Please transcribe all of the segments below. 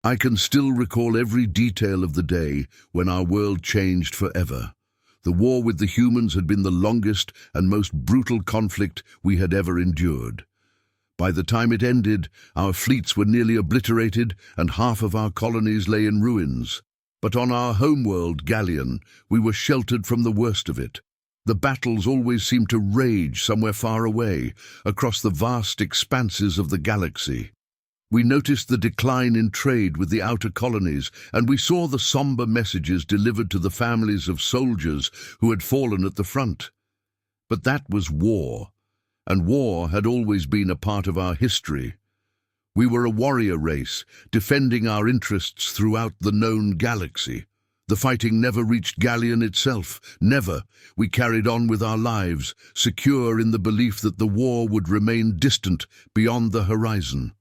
I can still recall every detail of the day when our world changed forever. The war with the humans had been the longest and most brutal conflict we had ever endured. By the time it ended, our fleets were nearly obliterated and half of our colonies lay in ruins. But on our homeworld, Gallion, we were sheltered from the worst of it. The battles always seemed to rage somewhere far away, across the vast expanses of the galaxy. We noticed the decline in trade with the outer colonies, and we saw the somber messages delivered to the families of soldiers who had fallen at the front. But that was war, and war had always been a part of our history. We were a warrior race, defending our interests throughout the known galaxy. The fighting never reached Gallion itself, never. We carried on with our lives, secure in the belief that the war would remain distant beyond the horizon.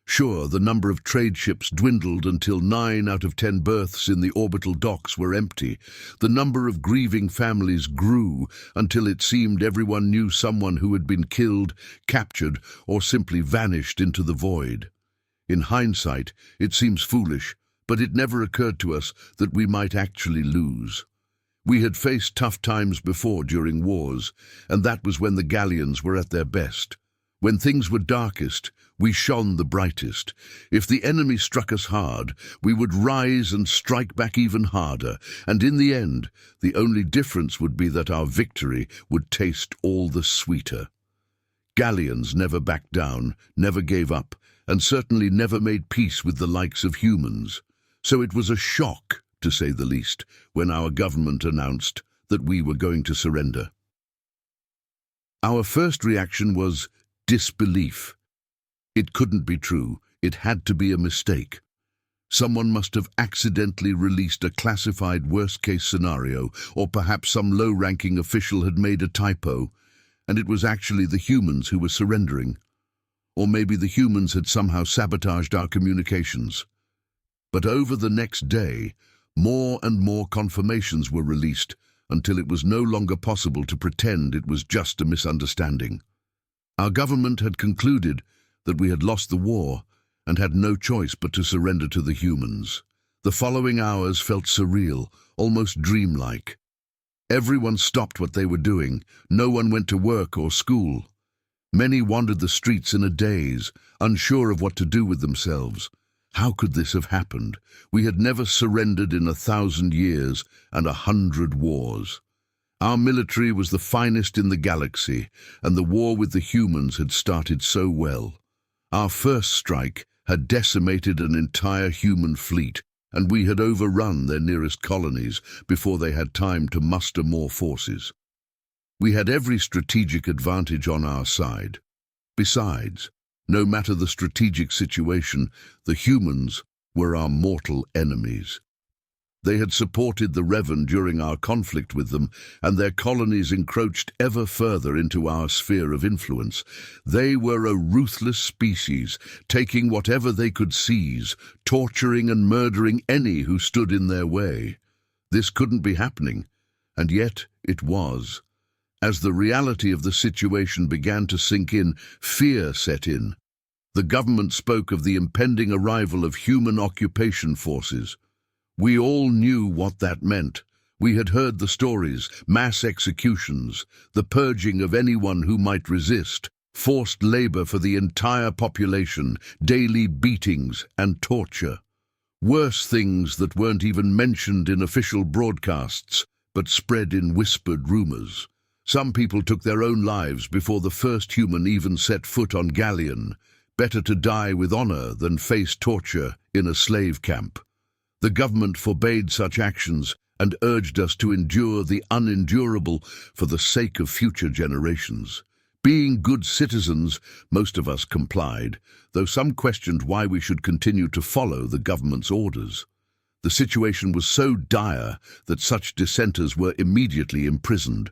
Sure, the number of trade ships dwindled until 9 out of 10 berths in the orbital docks were empty. The number of grieving families grew until it seemed everyone knew someone who had been killed, captured, or simply vanished into the void. In hindsight, it seems foolish, but it never occurred to us that we might actually lose. We had faced tough times before during wars, and that was when the Gallions were at their best. When things were darkest, we shone the brightest. If the enemy struck us hard, we would rise and strike back even harder, and in the end, the only difference would be that our victory would taste all the sweeter. Gallions never backed down, never gave up, and certainly never made peace with the likes of humans. So it was a shock, to say the least, when our government announced that we were going to surrender. Our first reaction was disbelief. It couldn't be true. It had to be a mistake. Someone must have accidentally released a classified worst-case scenario, or perhaps some low-ranking official had made a typo, and it was actually the humans who were surrendering. Or maybe the humans had somehow sabotaged our communications. But over the next day, more and more confirmations were released until it was no longer possible to pretend it was just a misunderstanding. Our government had concluded that we had lost the war and had no choice but to surrender to the humans. The following hours felt surreal, almost dreamlike. Everyone stopped what they were doing. No one went to work or school. Many wandered the streets in a daze, unsure of what to do with themselves. How could this have happened? We had never surrendered in 1,000 years and 100 wars. Our military was the finest in the galaxy, and the war with the humans had started so well. Our first strike had decimated an entire human fleet, and we had overrun their nearest colonies before they had time to muster more forces. We had every strategic advantage on our side. Besides, no matter the strategic situation, the humans were our mortal enemies. They had supported the Revan during our conflict with them, and their colonies encroached ever further into our sphere of influence. They were a ruthless species, taking whatever they could seize, torturing and murdering any who stood in their way. This couldn't be happening, and yet it was. As the reality of the situation began to sink in, fear set in. The government spoke of the impending arrival of human occupation forces. We all knew what that meant. We had heard the stories, mass executions, the purging of anyone who might resist, forced labor for the entire population, daily beatings and torture. Worse things that weren't even mentioned in official broadcasts, but spread in whispered rumors. Some people took their own lives before the first human even set foot on Gallion. Better to die with honor than face torture in a slave camp. The government forbade such actions and urged us to endure the unendurable for the sake of future generations. Being good citizens, most of us complied, though some questioned why we should continue to follow the government's orders. The situation was so dire that such dissenters were immediately imprisoned.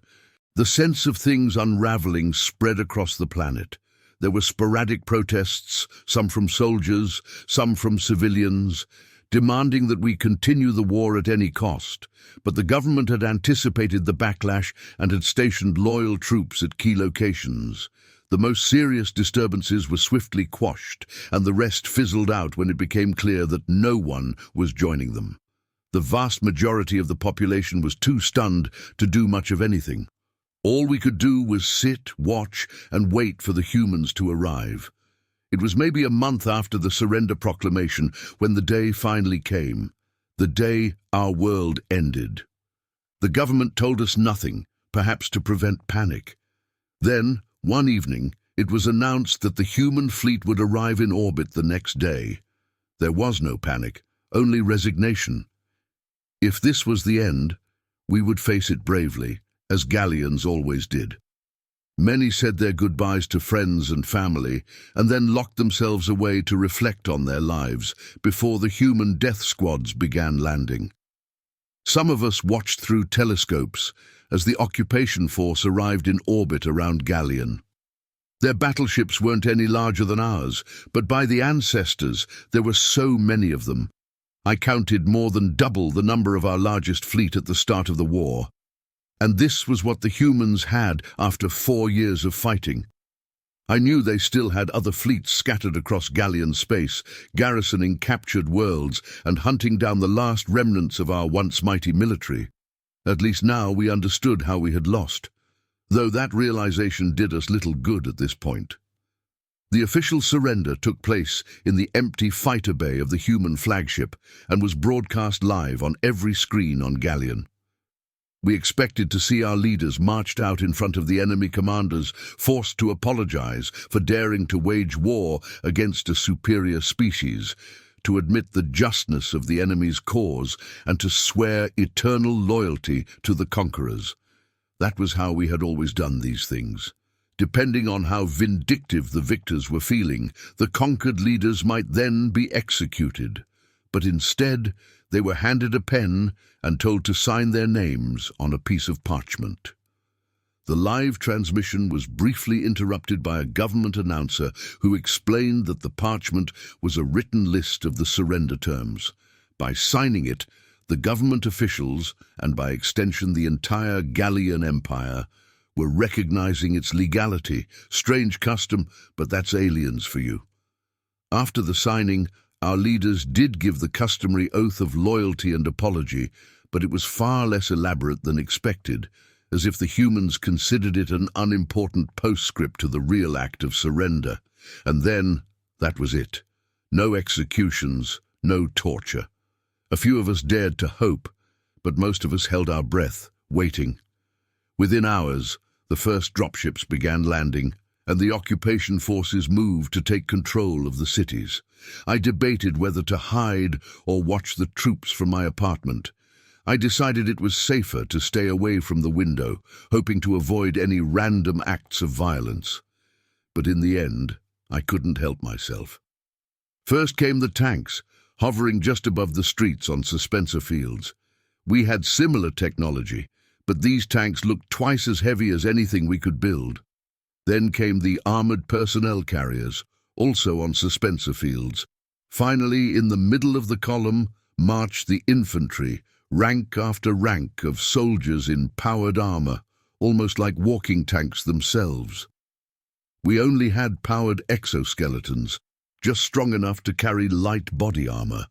The sense of things unraveling spread across the planet. There were sporadic protests, some from soldiers, some from civilians, demanding that we continue the war at any cost. But the government had anticipated the backlash and had stationed loyal troops at key locations. The most serious disturbances were swiftly quashed, and the rest fizzled out when it became clear that no one was joining them. The vast majority of the population was too stunned to do much of anything. All we could do was sit, watch, and wait for the humans to arrive. It was maybe a month after the surrender proclamation when the day finally came. The day our world ended. The government told us nothing, perhaps to prevent panic. Then, one evening, it was announced that the human fleet would arrive in orbit the next day. There was no panic, only resignation. If this was the end, we would face it bravely, as Gallians always did. Many said their goodbyes to friends and family, and then locked themselves away to reflect on their lives before the human death squads began landing. Some of us watched through telescopes as the occupation force arrived in orbit around Gallian. Their battleships weren't any larger than ours, but by the ancestors there were so many of them. I counted more than double the number of our largest fleet at the start of the war. And this was what the humans had after 4 years of fighting. I knew they still had other fleets scattered across Gallian space, garrisoning captured worlds and hunting down the last remnants of our once mighty military. At least now we understood how we had lost, though that realization did us little good at this point. The official surrender took place in the empty fighter bay of the human flagship and was broadcast live on every screen on Gallian. We expected to see our leaders marched out in front of the enemy commanders, forced to apologize for daring to wage war against a superior species, to admit the justness of the enemy's cause, and to swear eternal loyalty to the conquerors. That was how we had always done these things. Depending on how vindictive the victors were feeling, the conquered leaders might then be executed. But instead, they were handed a pen and told to sign their names on a piece of parchment. The live transmission was briefly interrupted by a government announcer who explained that the parchment was a written list of the surrender terms. By signing it, the government officials, and by extension the entire Gallian Empire, were recognizing its legality. Strange custom, but that's aliens for you. After the signing, our leaders did give the customary oath of loyalty and apology, but it was far less elaborate than expected, as if the humans considered it an unimportant postscript to the real act of surrender. And then, that was it. No executions, no torture. A few of us dared to hope, but most of us held our breath, waiting. Within hours, the first dropships began landing, and the occupation forces moved to take control of the cities. I debated whether to hide or watch the troops from my apartment. I decided it was safer to stay away from the window, hoping to avoid any random acts of violence. But in the end, I couldn't help myself. First came the tanks, hovering just above the streets on suspensor fields. We had similar technology, but these tanks looked twice as heavy as anything we could build. Then came the armored personnel carriers, also on suspensor fields. Finally, in the middle of the column, marched the infantry, rank after rank of soldiers in powered armor, almost like walking tanks themselves. We only had powered exoskeletons, just strong enough to carry light body armor.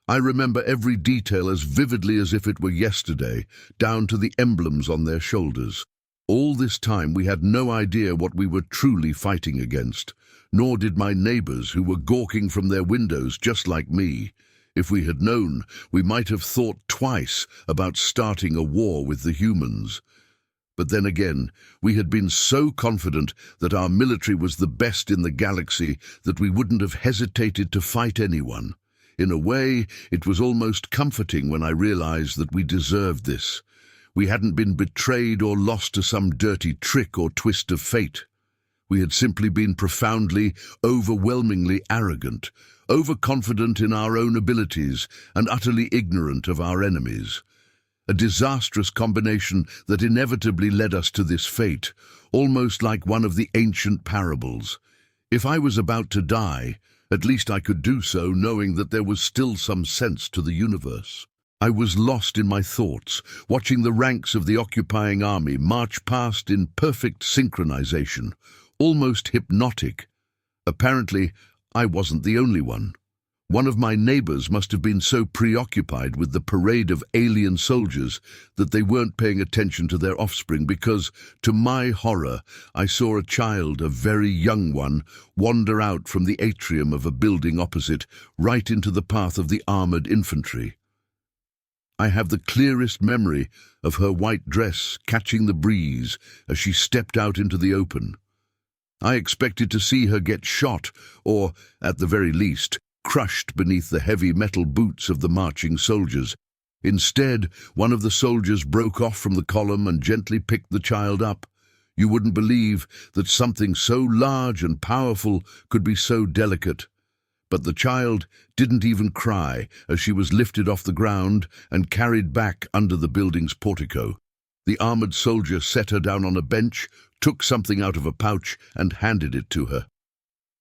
I remember every detail as vividly as if it were yesterday, down to the emblems on their shoulders. All this time we had no idea what we were truly fighting against, nor did my neighbors who were gawking from their windows just like me. If we had known, we might have thought twice about starting a war with the humans. But then again, we had been so confident that our military was the best in the galaxy that we wouldn't have hesitated to fight anyone. In a way, it was almost comforting when I realized that we deserved this. We hadn't been betrayed or lost to some dirty trick or twist of fate. We had simply been profoundly, overwhelmingly arrogant, overconfident in our own abilities and utterly ignorant of our enemies. A disastrous combination that inevitably led us to this fate, almost like one of the ancient parables. If I was about to die, at least I could do so knowing that there was still some sense to the universe. I was lost in my thoughts, watching the ranks of the occupying army march past in perfect synchronization, almost hypnotic. Apparently, I wasn't the only one. One of my neighbors must have been so preoccupied with the parade of alien soldiers that they weren't paying attention to their offspring because, to my horror, I saw a child, a very young one, wander out from the atrium of a building opposite, right into the path of the armored infantry. I have the clearest memory of her white dress catching the breeze as she stepped out into the open. I expected to see her get shot or, at the very least, crushed beneath the heavy metal boots of the marching soldiers. Instead, one of the soldiers broke off from the column and gently picked the child up. You wouldn't believe that something so large and powerful could be so delicate. But the child didn't even cry as she was lifted off the ground and carried back under the building's portico. The armored soldier set her down on a bench, took something out of a pouch and handed it to her.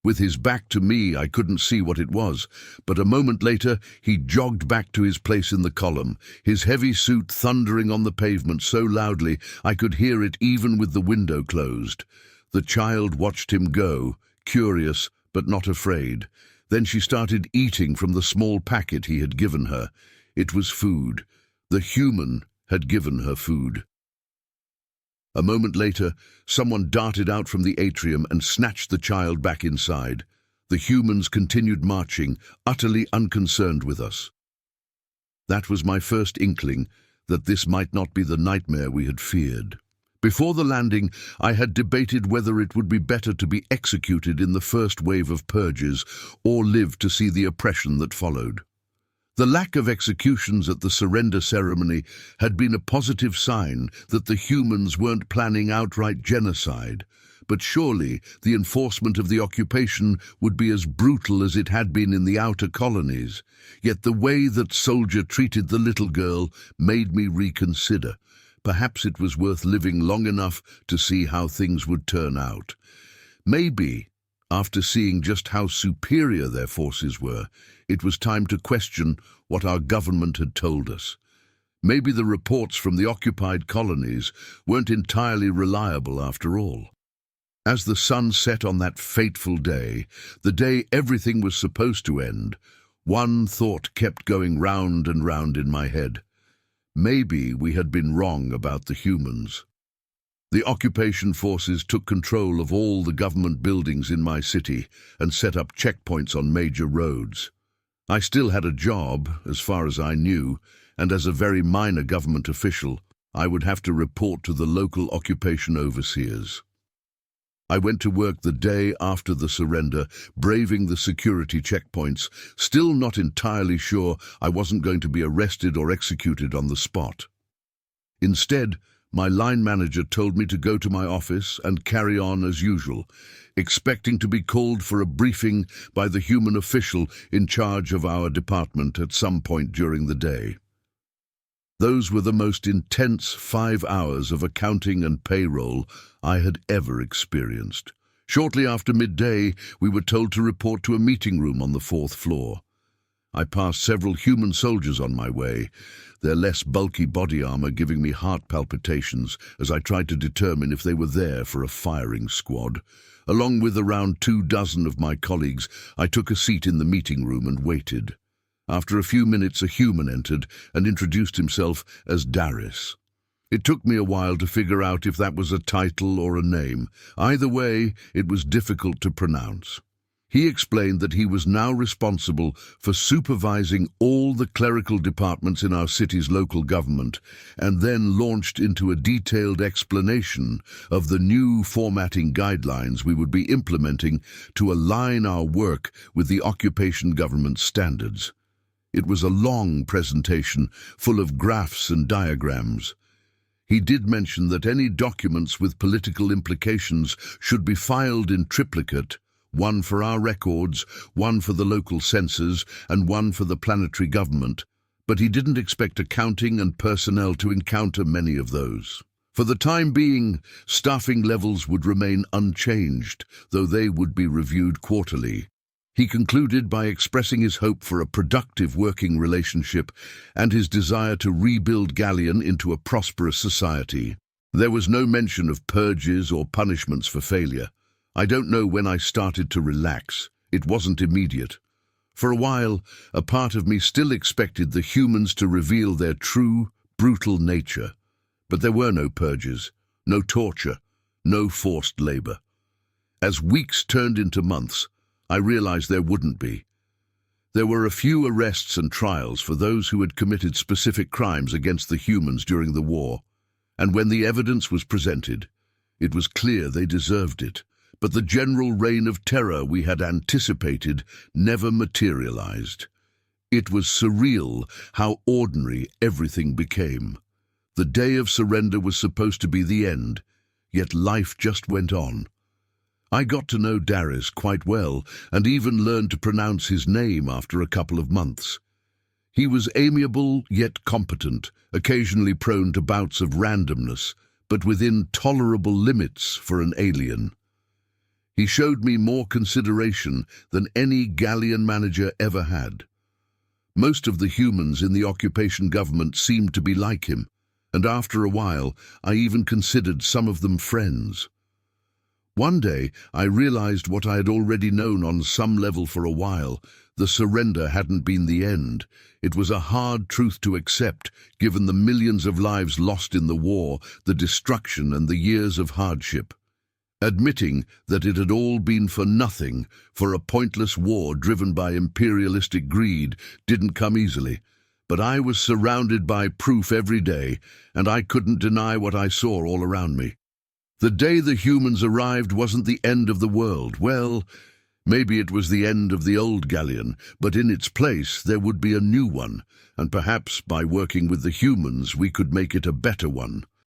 With his back to me, I couldn't see what it was, but a moment later he jogged back to his place in the column, his heavy suit thundering on the pavement so loudly I could hear it even with the window closed. The child watched him go, curious but not afraid. Then she started eating from the small packet he had given her. It was food. The human had given her food. A moment later, someone darted out from the atrium and snatched the child back inside. The humans continued marching, utterly unconcerned with us. That was my first inkling that this might not be the nightmare we had feared. Before the landing, I had debated whether it would be better to be executed in the first wave of purges or live to see the oppression that followed. The lack of executions at the surrender ceremony had been a positive sign that the humans weren't planning outright genocide, but surely the enforcement of the occupation would be as brutal as it had been in the outer colonies. Yet the way that soldier treated the little girl made me reconsider. Perhaps it was worth living long enough to see how things would turn out. Maybe, after seeing just how superior their forces were, it was time to question what our government had told us. Maybe the reports from the occupied colonies weren't entirely reliable after all. As the sun set on that fateful day, the day everything was supposed to end, one thought kept going round and round in my head. Maybe we had been wrong about the humans. The occupation forces took control of all the government buildings in my city and set up checkpoints on major roads. I still had a job, as far as I knew, and as a very minor government official, I would have to report to the local occupation overseers. I went to work the day after the surrender, braving the security checkpoints, still not entirely sure I wasn't going to be arrested or executed on the spot. Instead, my line manager told me to go to my office and carry on as usual, expecting to be called for a briefing by the human official in charge of our department at some point during the day. Those were the most intense 5 hours of accounting and payroll I had ever experienced. Shortly after midday, we were told to report to a meeting room on the 4th floor. I passed several human soldiers on my way, their less bulky body armor giving me heart palpitations as I tried to determine if they were there for a firing squad. Along with around 24 of my colleagues, I took a seat in the meeting room and waited. After a few minutes, a human entered and introduced himself as Darius. It took me a while to figure out if that was a title or a name. Either way, it was difficult to pronounce. He explained that he was now responsible for supervising all the clerical departments in our city's local government, and then launched into a detailed explanation of the new formatting guidelines we would be implementing to align our work with the occupation government standards. It was a long presentation full of graphs and diagrams. He did mention that any documents with political implications should be filed in triplicate, one for our records, one for the local censors, and one for the planetary government, but he didn't expect accounting and personnel to encounter many of those. For the time being, staffing levels would remain unchanged, though they would be reviewed quarterly. He concluded by expressing his hope for a productive working relationship and his desire to rebuild Galleon into a prosperous society. There was no mention of purges or punishments for failure. I don't know when I started to relax. It wasn't immediate. For a while, a part of me still expected the humans to reveal their true, brutal nature. But there were no purges, no torture, no forced labor. As weeks turned into months, I realized there wouldn't be. There were a few arrests and trials for those who had committed specific crimes against the humans during the war, and when the evidence was presented, it was clear they deserved it. But the general reign of terror we had anticipated never materialized. It was surreal how ordinary everything became. The day of surrender was supposed to be the end, yet life just went on. I got to know Darius quite well and even learned to pronounce his name after a couple of months. He was amiable yet competent, occasionally prone to bouts of randomness, but within tolerable limits for an alien. He showed me more consideration than any galleon manager ever had. Most of the humans in the occupation government seemed to be like him, and after a while I even considered some of them friends. One day I realized what I had already known on some level for a while. The surrender hadn't been the end. It was a hard truth to accept, given the millions of lives lost in the war, the destruction and the years of hardship. Admitting that it had all been for nothing, for a pointless war driven by imperialistic greed, didn't come easily. But I was surrounded by proof every day, and I couldn't deny what I saw all around me. The day the humans arrived wasn't the end of the world. Well, maybe it was the end of the old galleon, but in its place there would be a new one, and perhaps by working with the humans we could make it a better one.